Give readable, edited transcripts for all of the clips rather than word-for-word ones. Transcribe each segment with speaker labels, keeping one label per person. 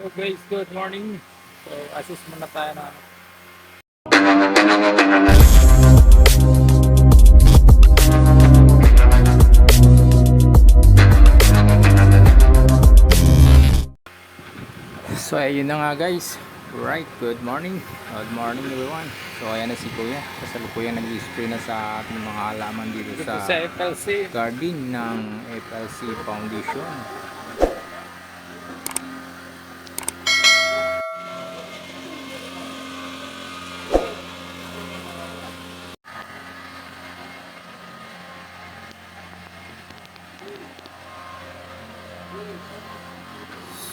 Speaker 1: So guys, good morning. So assist muna tayo na so ayun na nga guys. Right, good morning. Good morning everyone. So ayan na si Kuya. Kasalukuyan nag-spray na sa ating mga halaman dito sa FLC garden ng FLC Foundation.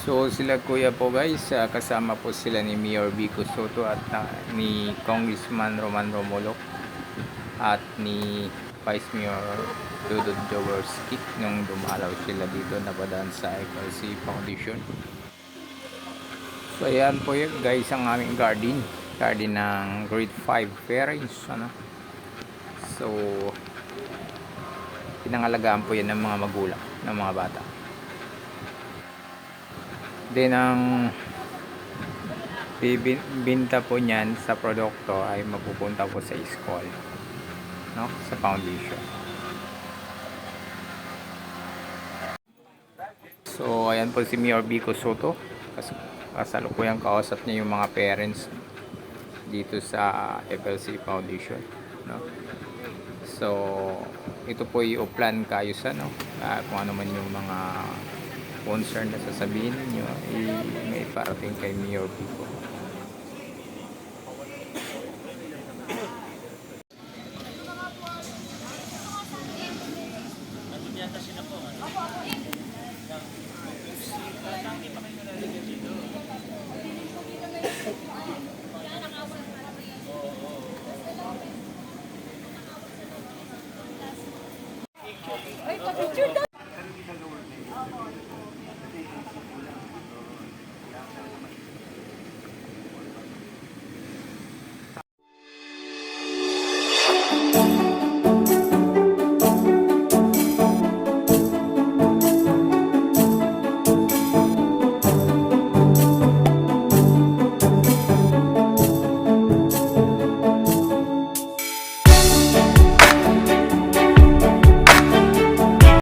Speaker 1: So sila kuya po guys, kasama po sila ni Mayor Vico Soto at ni Congressman Roman Romulo at ni Vice Mayor Dudut Jaworski nung dumalaw sila dito napadaan sa FLC Foundation. So ayan po yun guys ang aming garden ng grade 5 parents So pinangalagaan po yan ng mga magulang ng mga bata. Then ang bibinta po niyan sa produkto ay mapupunta po sa school, sa foundation. So ayan po si Mayor Vico Soto, kasalukuyang kausap niya yung mga parents dito sa FLC Foundation, So ito po yung plan kaayusan, kung ano man yung mga concern na sasabihin niyo may parating kay Mayor Vico.